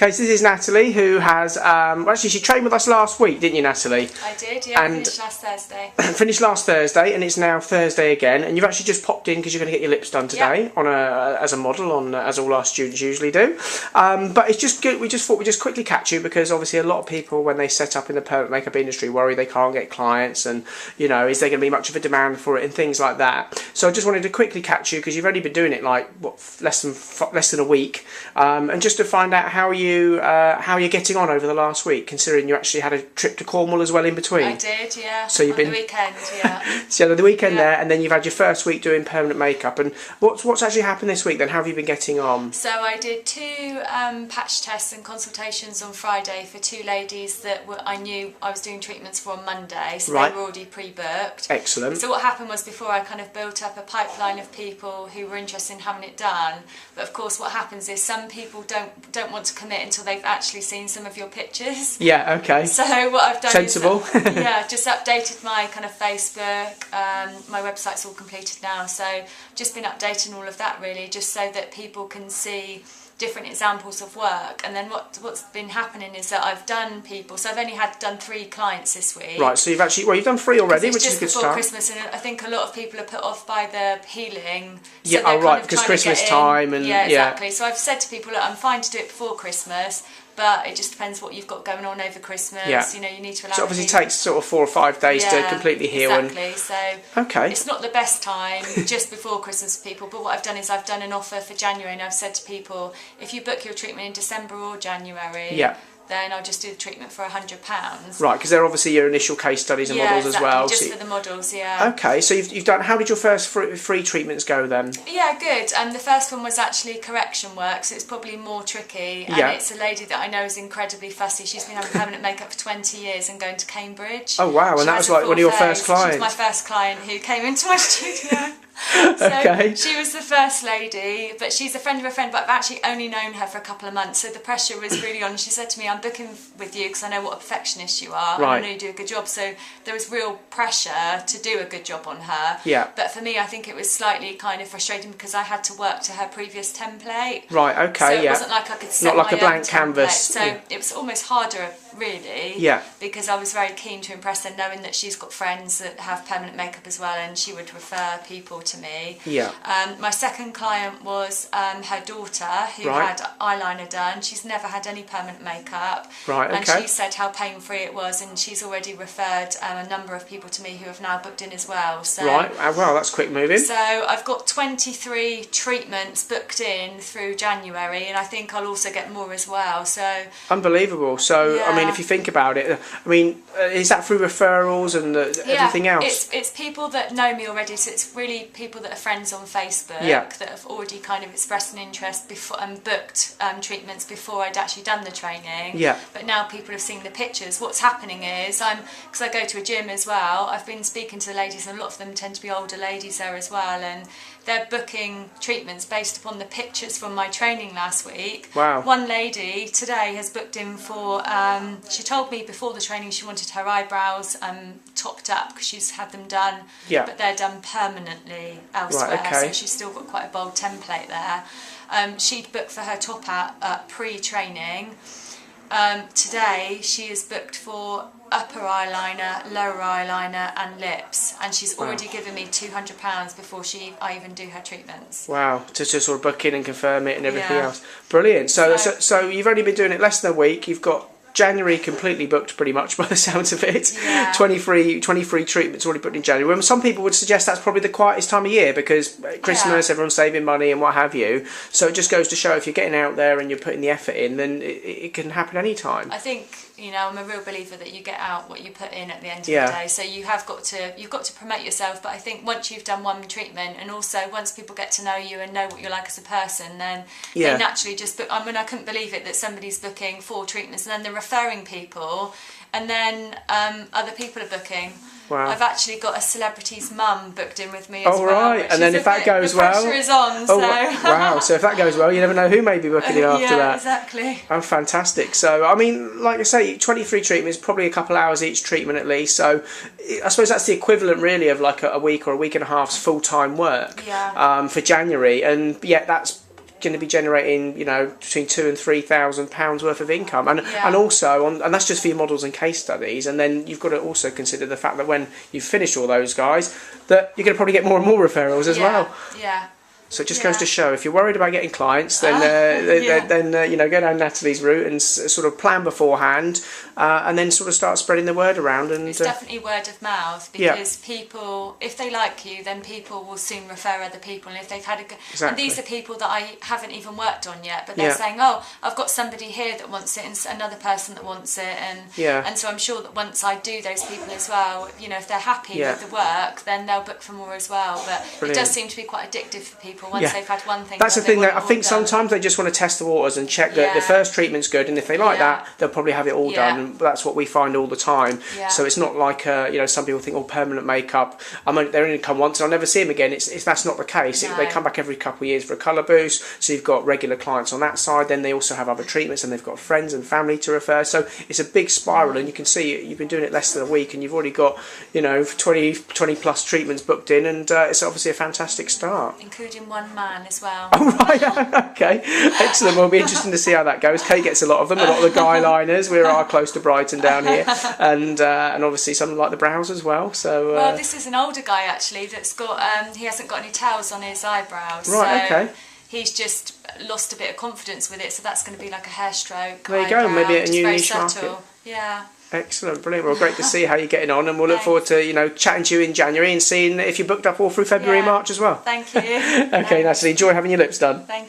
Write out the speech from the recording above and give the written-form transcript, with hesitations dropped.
Okay, so this is Natalie, who has, well, actually, she trained with us last week, didn't you, Natalie? I did, yeah, and finished last Thursday. Finished last Thursday, and it's now Thursday again, and you've actually just popped in because you're going to get your lips done today, as a model, as all our students usually do. But it's just good, we just thought we'd just quickly catch you, because obviously a lot of people, when they set up in the permanent makeup industry, worry they can't get clients, and, you know, is there going to be much of a demand for it, and things like that. So I just wanted to quickly catch you, because you've only been doing it, like, what, less than a week, and just to find out how you're getting on over the last week, considering you actually had a trip to Cornwall as well in between. I did, yeah. So you've been the weekend, yeah. So the weekend there, and then you've had your first week doing permanent makeup. And what's actually happened this week then? How have you been getting on? So I did 2 patch tests and consultations on Friday for 2 ladies that I knew I was doing treatments for on Monday, so they were already pre-booked. Excellent. So what happened was, before, I kind of built up a pipeline of people who were interested in having it done. But of course, what happens is some people don't want to commit until they've actually seen some of your pictures. Yeah, okay. So what I've done Sensible. is, just updated my kind of Facebook. My website's all completed now, so just been updating all of that, really, just so that people can see different examples of work. And then what's been happening is that I've done people, so I've only done 3 clients this week. Right, so you've done 3 already, which is a good just before start. Christmas, and I think a lot of people are put off by the healing. So Yeah, right, because Christmas time and yeah, exactly. So I've said to people, look, I'm fine to do it before Christmas, but it just depends what you've got going on over Christmas. Yeah. You know, you need to allow. So obviously it takes sort of 4 or 5 days to completely heal. Exactly. So okay. It's not the best time just before Christmas for people, but what I've done is I've done an offer for January, and I've said to people, if you book your treatment in December or January, then I'll just do the treatment for £100. Right, because they're obviously your initial case studies and models exactly, as well. Just for the models, yeah. Okay, so you've done. How did your first free treatments go then? Yeah, good. And the first one was actually correction work, so it's probably more tricky. And it's a lady that I know is incredibly fussy. She's been having permanent makeup for 20 years and going to Cambridge. Oh wow! And that was like one of your first clients. She was my first client who came into my studio. Okay. She was the first lady, but she's a friend of a friend, but I've actually only known her for a couple of months, so the pressure was really on. She said to me, I'm booking with you because I know what a perfectionist you are, and I know you do a good job, so there was real pressure to do a good job on her. Yeah. But for me, I think it was slightly kind of frustrating because I had to work to her previous template. Right, okay, so it wasn't like I could set not like my a blank own canvas. template. So it was almost harder, really, because I was very keen to impress her, knowing that she's got friends that have permanent makeup as well, and she would refer people to me. Yeah. My second client was her daughter, who had eyeliner done. She's never had any permanent makeup. Right, okay. And she said how pain-free it was, and she's already referred a number of people to me who have now booked in as well. So, right, well, that's quick moving. So I've got 23 treatments booked in through January, and I think I'll also get more as well. So unbelievable. So, I mean, if you think about it, I mean, is that through referrals and everything else? It's people that know me already, so it's really people that are friends on Facebook that have already kind of expressed an interest before and booked treatments before I'd actually done the training. Yeah. But now people have seen the pictures. What's happening is, because I go to a gym as well, I've been speaking to the ladies, and a lot of them tend to be older ladies there as well, and they're booking treatments based upon the pictures from my training last week. Wow. One lady today has booked in for, she told me before the training she wanted her eyebrows topped up because she's had them done, but they're done permanently elsewhere. Right, okay. So she's still got quite a bold template there. She'd booked for her top out pre-training. Today she is booked for upper eyeliner, lower eyeliner and lips, and she's already given me £200 before I even do her treatments. Wow, to sort of book in and confirm it and everything else. Brilliant. So you've only been doing it less than a week. You've got January completely booked pretty much by the sounds of it. 23 treatments already booked in January. And some people would suggest that's probably the quietest time of year because Christmas, everyone's saving money and what have you. So it just goes to show if you're getting out there and you're putting the effort in, then it can happen any time. I think, you know, I'm a real believer that you get out what you put in at the end of the day. So you've got to promote yourself, but I think once you've done one treatment, and also once people get to know you and know what you're like as a person, then they naturally just book. I mean, I couldn't believe it that somebody's booking 4 treatments and then they're referring people, and then other people are booking. Wow. I've actually got a celebrity's mum booked in with me as well. Right, and then if that goes well, the pressure is on. So. Wow! So if that goes well, you never know who may be booking it after that. Yeah, exactly. Oh, fantastic! So I mean, like I say, 23 treatments, probably a couple of hours each treatment at least. So I suppose that's the equivalent, really, of like a week or a week and a half's full-time work for January, and yet that's going to be generating, you know, between £2,000 and £3,000 worth of income, and also and that's just for your models and case studies. And then you've got to also consider the fact that when you've finished all those guys, that you're going to probably get more and more referrals as well. Yeah. So it just goes to show, if you're worried about getting clients, then you know, go down Natalie's route and sort of plan beforehand, and then sort of start spreading the word around. And it's definitely word of mouth, because people, if they like you, then people will soon refer other people. And if they've had a good, and these are people that I haven't even worked on yet, but they're saying, oh, I've got somebody here that wants it, and another person that wants it, and so I'm sure that once I do those people as well, you know, if they're happy with the work, then they'll book for more as well. But it does seem to be quite addictive for people. Once they've had one thing, that's the thing, that I think sometimes they just want to test the waters and check that the first treatment's good, and if they like that, they'll probably have it all done. And that's what we find all the time. So it's not like you know, some people think, oh, permanent makeup, they're only come once and I'll never see them again. It's that's not the case. They come back every couple of years for a colour boost, so you've got regular clients on that side. Then they also have other treatments, and they've got friends and family to refer. So it's a big spiral, and you can see you've been doing it less than a week and you've already got, you know, 20 plus treatments booked in, and it's obviously a fantastic start, including one man as well. Oh, right. Okay, excellent. Well, it'll be interesting to see how that goes. Kate gets a lot of them, a lot of the guy liners. We are close to Brighton down here, and obviously something like the brows as well. So well, this is an older guy actually that's got he hasn't got any towels on his eyebrows. Right. So okay. He's just lost a bit of confidence with it, so that's going to be like a hair stroke. There you go. Maybe a new niche market. Yeah. Excellent, brilliant. Well, great to see how you're getting on, and we'll look forward to, you know, chatting to you in January and seeing if you're booked up all through February, March as well. Thank you. Okay, Natalie, enjoy having your lips done. Thank you.